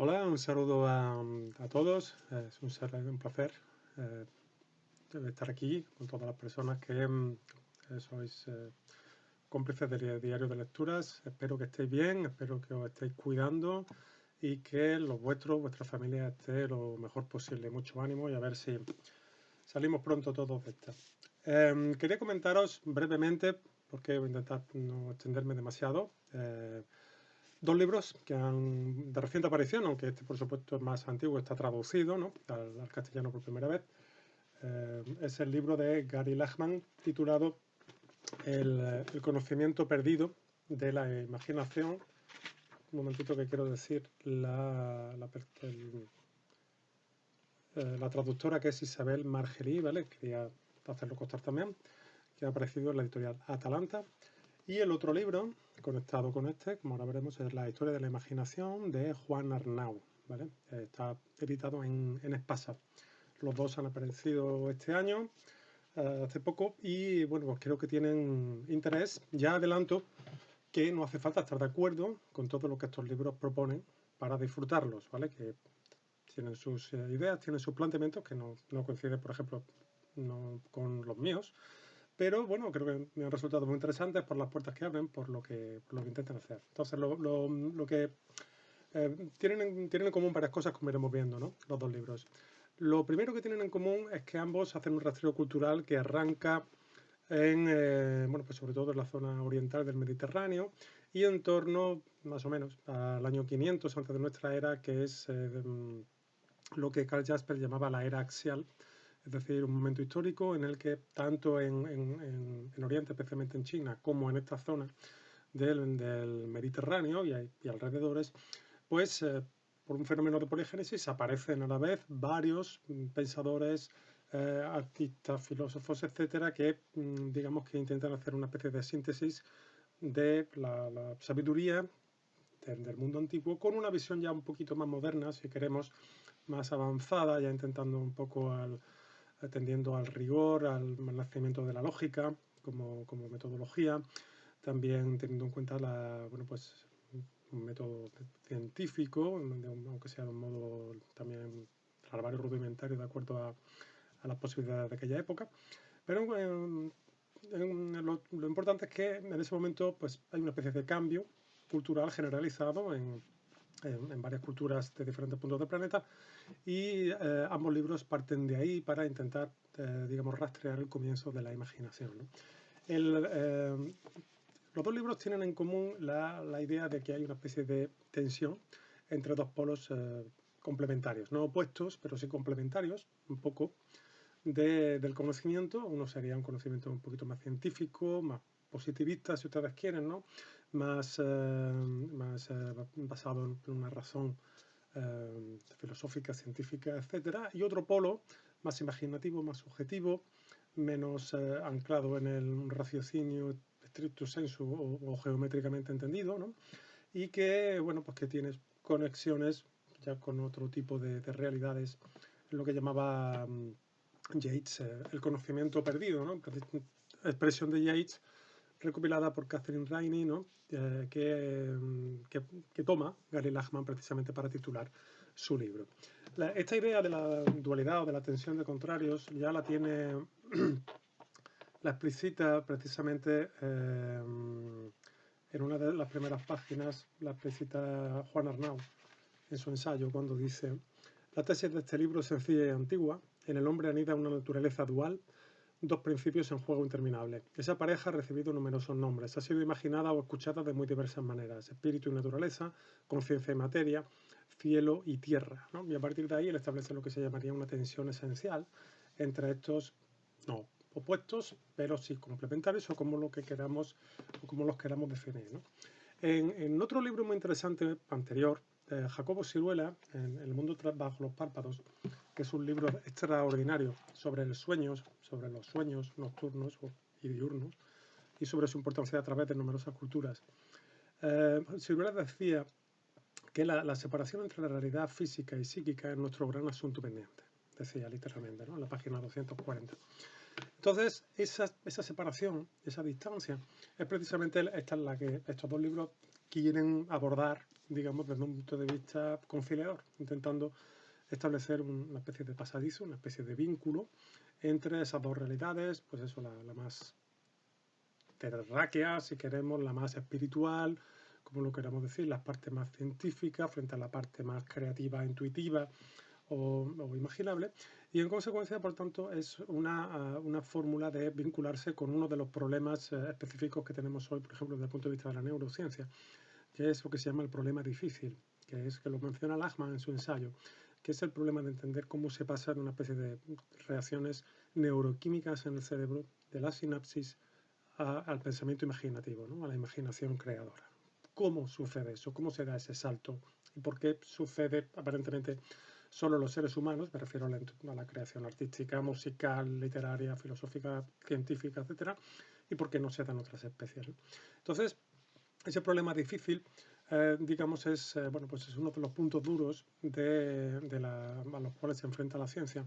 Hola, un saludo a todos. Es un placer eh, estar aquí con todas las personas que sois cómplices del diario de lecturas. Espero que estéis bien, espero que os estéis cuidando y que vuestra familia esté lo mejor posible. Mucho ánimo y a ver si salimos pronto todos de esta. Quería comentaros brevemente, porque voy a intentar no extenderme demasiado. Dos libros que han de reciente aparición, aunque este por supuesto es más antiguo, está traducido, ¿no?, al castellano por primera vez. Es el libro de Gary Lachman titulado El conocimiento perdido de la imaginación. Un momentito que quiero decir la traductora, que es Isabel Margery, ¿vale? Quería hacerlo constar también, que ha aparecido en la editorial Atalanta. Y el otro libro, conectado con este, como ahora veremos, es La historia de la imaginación de Juan Arnau, ¿vale? Está editado en Espasa. Los dos han aparecido este año, hace poco, y bueno, pues creo que tienen interés. Ya adelanto que no hace falta estar de acuerdo con todo lo que estos libros proponen para disfrutarlos, ¿vale? Que tienen sus ideas, tienen sus planteamientos que no coinciden, por ejemplo, no con los míos. Pero bueno, creo que me han resultado muy interesantes por las puertas que abren, por lo que intentan hacer. Entonces, lo que tienen en común varias cosas, como iremos viendo, ¿no?, los dos libros. Lo primero que tienen en común es que ambos hacen un rastreo cultural que arranca bueno, pues sobre todo en la zona oriental del Mediterráneo y en torno, más o menos, al año 500 antes de nuestra era, que es lo que Karl Jasper llamaba la era axial. Es decir, un momento histórico en el que tanto en Oriente, especialmente en China, como en esta zona del Mediterráneo y alrededores, pues por un fenómeno de poligénesis aparecen a la vez varios pensadores, artistas, filósofos, etcétera, que digamos que intentan hacer una especie de síntesis de la sabiduría del mundo antiguo con una visión ya un poquito más moderna, si queremos, más avanzada, ya intentando un poco atendiendo al rigor, al nacimiento de la lógica como metodología, también teniendo en cuenta bueno, pues, un método científico, aunque sea de un modo también larvario, rudimentario, de acuerdo a las posibilidades de aquella época. Pero lo importante es que en ese momento pues, hay una especie de cambio cultural generalizado en varias culturas de diferentes puntos del planeta, y ambos libros parten de ahí para intentar, digamos, rastrear el comienzo de la imaginación, ¿no? Los dos libros tienen en común la idea de que hay una especie de tensión entre dos polos complementarios, no opuestos, pero sí complementarios, un poco, del conocimiento. Uno sería un conocimiento un poquito más científico, más positivista, si ustedes quieren, ¿no?, más basado en una razón filosófica, científica, etcétera, y otro polo más imaginativo, más subjetivo, menos anclado en el raciocinio stricto sensu o geométricamente entendido, ¿no?, y que, bueno, pues que tiene conexiones ya con otro tipo de realidades, lo que llamaba Yates, el conocimiento perdido, ¿no?, expresión de Yates recopilada por Catherine Rainey, ¿no?, que toma Gary Lachman precisamente para titular su libro. Esta idea de la dualidad o de la tensión de contrarios ya la tiene, la explicita precisamente en una de las primeras páginas, la explicita Juan Arnau en su ensayo, cuando dice: la tesis de este libro es sencilla y antigua. En el hombre anida una naturaleza dual, dos principios en juego interminable. Esa pareja ha recibido numerosos nombres, ha sido imaginada o escuchada de muy diversas maneras: espíritu y naturaleza, conciencia y materia, cielo y tierra, ¿no? Y a partir de ahí él establece lo que se llamaría una tensión esencial entre estos, no opuestos, pero sí complementarios, o como lo que queramos, o como los queramos definir, ¿no? En otro libro muy interesante anterior, Jacobo Siruela, en El mundo bajo los párpados, que es un libro extraordinario sobre los sueños nocturnos y diurnos, y sobre su importancia a través de numerosas culturas. Siruela decía que la separación entre la realidad física y psíquica es nuestro gran asunto pendiente, decía literalmente, ¿no?, en la página 240. Entonces, esa separación, esa distancia, es precisamente esta en la que estos dos libros quieren abordar digamos, desde un punto de vista conciliador, intentando establecer una especie de pasadizo, una especie de vínculo entre esas dos realidades, pues eso, la más terráquea, si queremos, la más espiritual, como lo queramos decir, la parte más científica frente a la parte más creativa, intuitiva o imaginable, y en consecuencia, por tanto, es una fórmula de vincularse con uno de los problemas específicos que tenemos hoy, por ejemplo, desde el punto de vista de la neurociencia, que es lo que se llama el problema difícil, que es que lo menciona Lachman en su ensayo, que es el problema de entender cómo se pasan una especie de reacciones neuroquímicas en el cerebro de la sinapsis al pensamiento imaginativo, ¿no? A la imaginación creadora. ¿Cómo sucede eso? ¿Cómo se da ese salto? ¿Y por qué sucede aparentemente solo los seres humanos? Me refiero a la creación artística, musical, literaria, filosófica, científica, etcétera. ¿Y por qué no se dan otras especies? ¿No? Entonces, ese problema difícil, digamos, bueno, pues es uno de los puntos duros a los cuales se enfrenta la ciencia,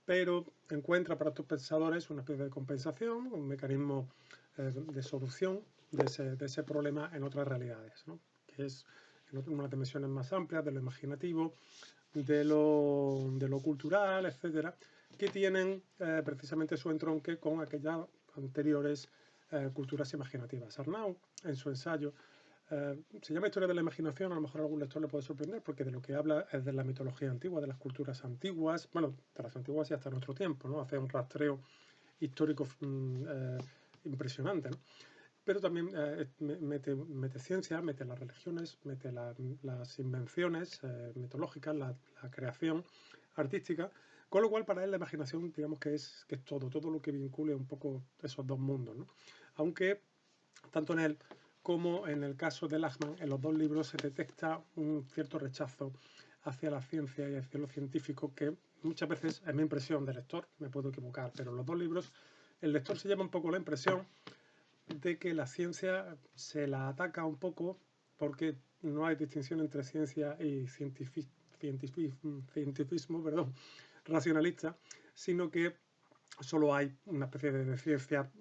pero encuentra para estos pensadores una especie de compensación, un mecanismo de solución de ese problema en otras realidades, ¿no? Que es en unas dimensiones más amplias de lo imaginativo, de lo cultural, etcétera, que tienen precisamente su entronque con aquellas anteriores culturas imaginativas. Arnaud, en su ensayo, se llama Historia de la Imaginación, a lo mejor a algún lector le puede sorprender, porque de lo que habla es de la mitología antigua, de las culturas antiguas, bueno, de las antiguas y hasta nuestro tiempo, ¿no? Hace un rastreo histórico impresionante, ¿no? Pero también mete ciencia, mete las religiones, mete las invenciones mitológicas, la creación artística, con lo cual para él la imaginación, digamos que es todo lo que vincule un poco esos dos mundos, ¿no? Aunque tanto en él como en el caso de Lachman, en los dos libros se detecta un cierto rechazo hacia la ciencia y hacia lo científico que muchas veces es mi impresión de lector, me puedo equivocar, pero en los dos libros el lector se lleva un poco la impresión de que la ciencia se la ataca un poco porque no hay distinción entre ciencia y cientifismo, perdón, racionalista, sino que solo hay una especie de ciencia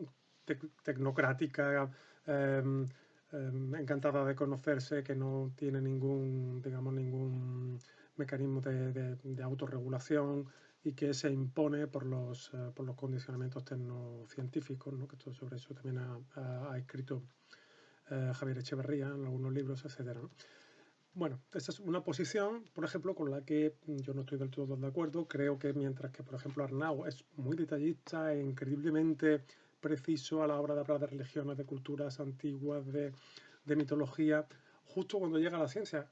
tecnocrática, encantada de conocerse, que no tiene ningún mecanismo de autorregulación y que se impone por los condicionamientos tecnocientíficos, ¿no? Que sobre eso también ha escrito Javier Echeverría en algunos libros, etcétera, ¿no? Bueno, esa es una posición, por ejemplo, con la que yo no estoy del todo de acuerdo. Creo que mientras que, por ejemplo, Arnaud es muy detallista e increíblemente preciso a la hora de hablar de religiones, de culturas antiguas, de mitología, justo cuando llega a la ciencia,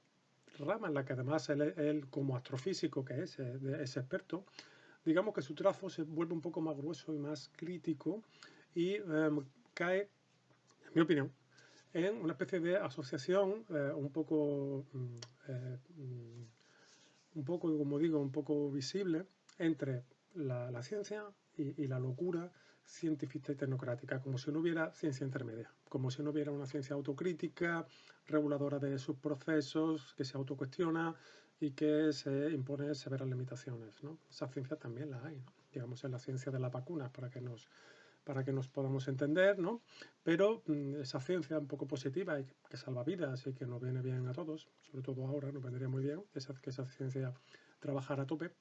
rama en la que además él como astrofísico que es experto, digamos que su trazo se vuelve un poco más grueso y más crítico y cae, en mi opinión, en una especie de asociación un poco, como digo, un poco visible entre la ciencia y la locura científica y tecnocrática, como si no hubiera ciencia intermedia, como si no hubiera una ciencia autocrítica, reguladora de sus procesos, que se autocuestiona y que se impone severas limitaciones, ¿no? Esa ciencia también la hay, ¿no? Digamos, en la ciencia de las vacunas, para que nos podamos entender, ¿no? Pero esa ciencia un poco positiva y que salva vidas y que nos viene bien a todos, sobre todo ahora nos vendría muy bien que esa ciencia trabajara a tope,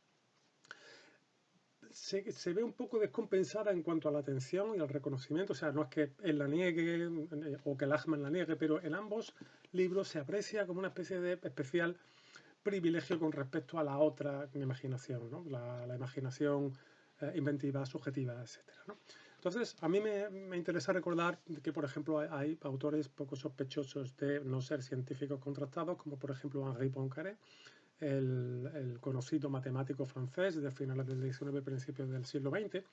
se ve un poco descompensada en cuanto a la atención y al reconocimiento. O sea, no es que él la niegue o que Lachman la niegue, pero en ambos libros se aprecia como una especie de especial privilegio con respecto a la otra imaginación, ¿no? La imaginación inventiva, subjetiva, etcétera, ¿no? Entonces, a mí me interesa recordar que, por ejemplo, hay autores poco sospechosos de no ser científicos contrastados, como por ejemplo Henri Poincaré, el conocido matemático francés de finales del XIX, principios del siglo XX,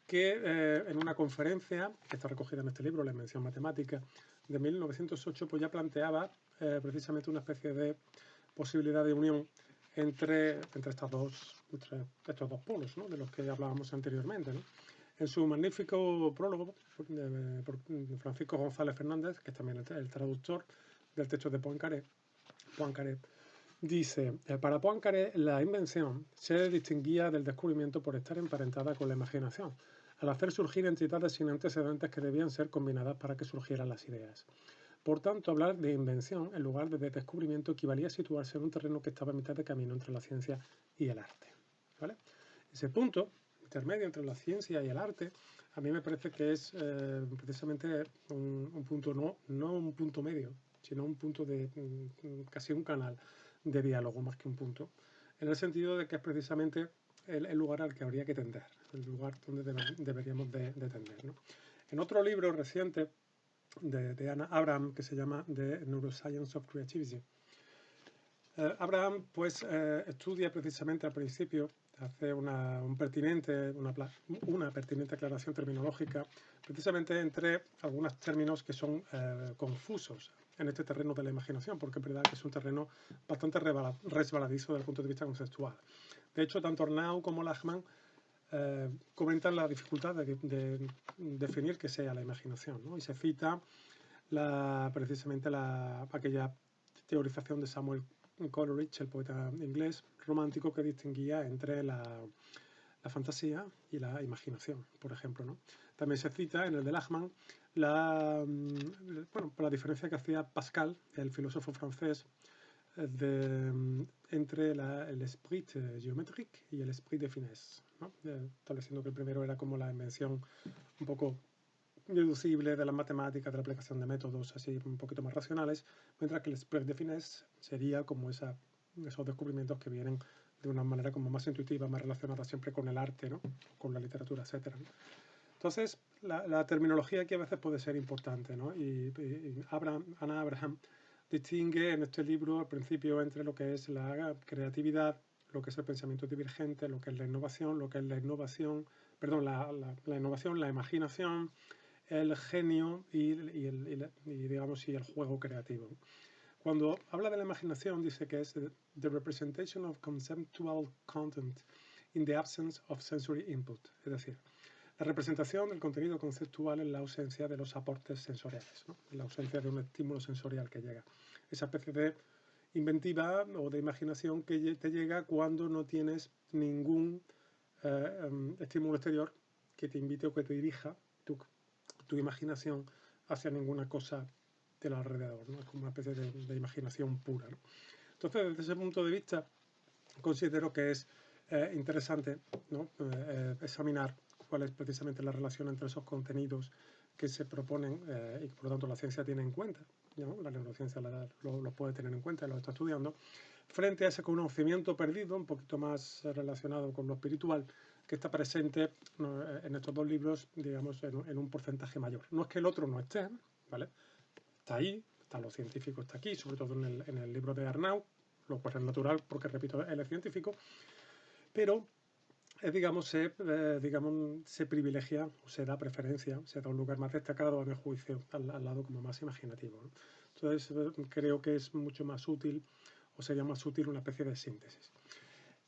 que en una conferencia, que está recogida en este libro, La Invención Matemática, de 1908, pues ya planteaba precisamente una especie de posibilidad de unión entre estos dos polos, ¿no? De los que hablábamos anteriormente, ¿no? En su magnífico prólogo, por Francisco González Fernández, que es también el traductor del texto de Poincaré, dice, para Poincaré la invención se distinguía del descubrimiento por estar emparentada con la imaginación, al hacer surgir entidades sin antecedentes que debían ser combinadas para que surgieran las ideas. Por tanto, hablar de invención en lugar de descubrimiento equivalía a situarse en un terreno que estaba a mitad de camino entre la ciencia y el arte. ¿Vale? Ese punto intermedio entre la ciencia y el arte, a mí me parece que es precisamente un punto, no un punto medio, sino un punto de casi un canal de diálogo más que un punto, en el sentido de que es precisamente el lugar al que habría que tender, el lugar donde deberíamos de tender, ¿no? En otro libro reciente de Anna Abraham, que se llama The Neuroscience of Creativity, Abraham pues estudia precisamente al principio, hace una pertinente aclaración terminológica, precisamente entre algunos términos que son confusos en este terreno de la imaginación, porque es verdad que es un terreno bastante resbaladizo desde el punto de vista conceptual. De hecho, tanto Arnaud como Lachmann comentan la dificultad de definir qué sea la imaginación, ¿no? Y se cita precisamente aquella teorización de Samuel Coleridge, el poeta inglés romántico, que distinguía entre la fantasía y la imaginación, por ejemplo, ¿no? También se cita en el de Lachmann la diferencia que hacía Pascal, el filósofo francés, entre el esprit géométrique y el esprit de finesse, ¿no? Estableciendo que el primero era como la invención un poco deducible de las matemáticas, de la aplicación de métodos así un poquito más racionales, mientras que el esprit de finesse sería como esos descubrimientos que vienen de una manera como más intuitiva, más relacionada siempre con el arte, ¿no? Con la literatura, etc. Entonces, la terminología aquí a veces puede ser importante, ¿no? Y Anna Abraham distingue en este libro al principio entre lo que es la creatividad, lo que es el pensamiento divergente, lo que es la innovación, la imaginación, el genio y el juego creativo. Cuando habla de la imaginación dice que es the representation of conceptual content in the absence of sensory input, es decir, la representación del contenido conceptual en la ausencia de los aportes sensoriales, ¿no? En la ausencia de un estímulo sensorial que llega. Esa especie de inventiva o de imaginación que te llega cuando no tienes ningún estímulo exterior que te invite o que te dirija tu imaginación hacia ninguna cosa del alrededor, ¿no? Es como una especie de imaginación pura, ¿no? Entonces, desde ese punto de vista, considero que es interesante, ¿no? Examinar cuál es precisamente la relación entre esos contenidos que se proponen y que por lo tanto la ciencia tiene en cuenta, ¿no? La neurociencia lo puede tener en cuenta y lo está estudiando, frente a ese conocimiento perdido, un poquito más relacionado con lo espiritual, que está presente en estos dos libros, digamos, en un porcentaje mayor. No es que el otro no esté, ¿vale? Está ahí, está lo científico, está aquí, sobre todo en el libro de Arnaud, lo cual es natural porque, repito, él es científico, pero se privilegia o se da preferencia, se da un lugar más destacado, a mi juicio, al lado como más imaginativo, ¿no? Entonces, creo que es mucho más útil, o sería más útil una especie de síntesis.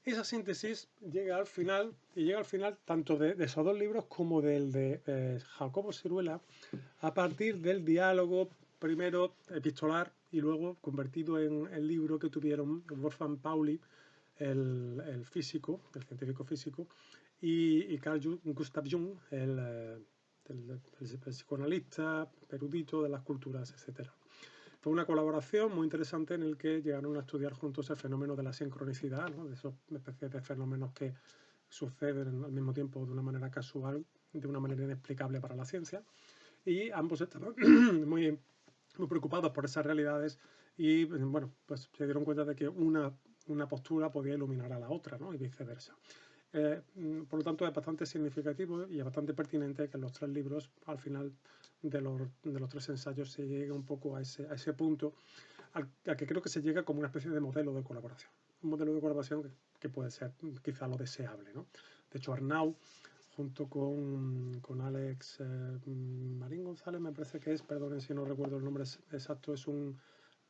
Esa síntesis llega al final, y llega al final tanto de esos dos libros como del de Jacobo Siruela, a partir del diálogo primero epistolar y luego convertido en el libro que tuvieron Wolfgang Pauli, el físico, el científico físico, y Carl Gustav Jung, el psicoanalista, erudito de las culturas, etc. Fue una colaboración muy interesante en el que llegaron a estudiar juntos el fenómeno de la sincronicidad, ¿no? De esos especies de fenómenos que suceden al mismo tiempo de una manera casual, de una manera inexplicable para la ciencia, y ambos estaban muy preocupados por esas realidades y, bueno, pues se dieron cuenta de que una postura podía iluminar a la otra, ¿no? Y viceversa. Por lo tanto, es bastante significativo y es bastante pertinente que en los tres libros, al final de los tres ensayos, se llegue un poco a ese punto al que creo que se llega como una especie de modelo de colaboración. Un modelo de colaboración que puede ser quizá lo deseable, ¿no? De hecho, Arnaud, junto con Alex Marín González, me parece que es, perdonen si no recuerdo el nombre exacto, es un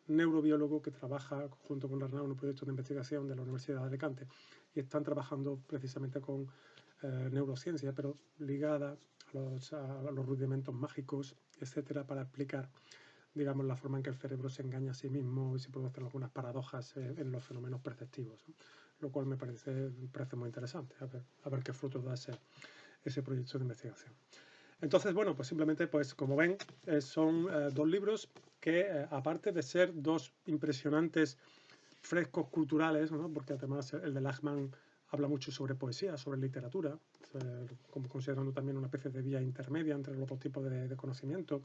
neurobiólogo que trabaja junto con Arnaud en un proyecto de investigación de la Universidad de Alicante y están trabajando precisamente con neurociencia, pero ligada a los rudimentos mágicos, etcétera, para explicar, digamos, la forma en que el cerebro se engaña a sí mismo y se producen algunas paradojas en los fenómenos perceptivos, ¿no? Lo cual me parece muy interesante, a ver qué frutos da ese proyecto de investigación. Entonces, bueno, pues simplemente, pues como ven, son dos libros que, aparte de ser dos impresionantes frescos culturales, ¿no? Porque además el de Lachmann habla mucho sobre poesía, sobre literatura, como considerando también una especie de vía intermedia entre los dos tipos de conocimiento,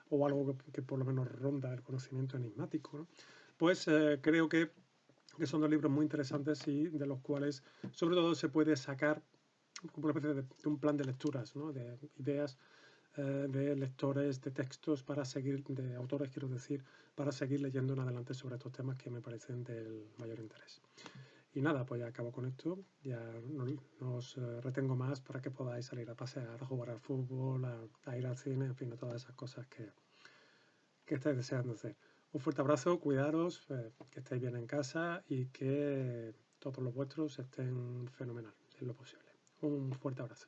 o algo que por lo menos ronda el conocimiento enigmático, ¿no? Pues creo que son dos libros muy interesantes y de los cuales sobre todo se puede sacar como una especie de un plan de lecturas, ¿no? De ideas de lectores, de textos para seguir, de autores quiero decir, para seguir leyendo en adelante sobre estos temas que me parecen del mayor interés. Y nada, pues ya acabo con esto, ya no os retengo más para que podáis salir a pasear, a jugar al fútbol, a ir al cine, en fin, a todas esas cosas que estáis deseando hacer. Un fuerte abrazo, cuidaros, que estéis bien en casa y que todos los vuestros estén fenomenal, en lo posible. Un fuerte abrazo.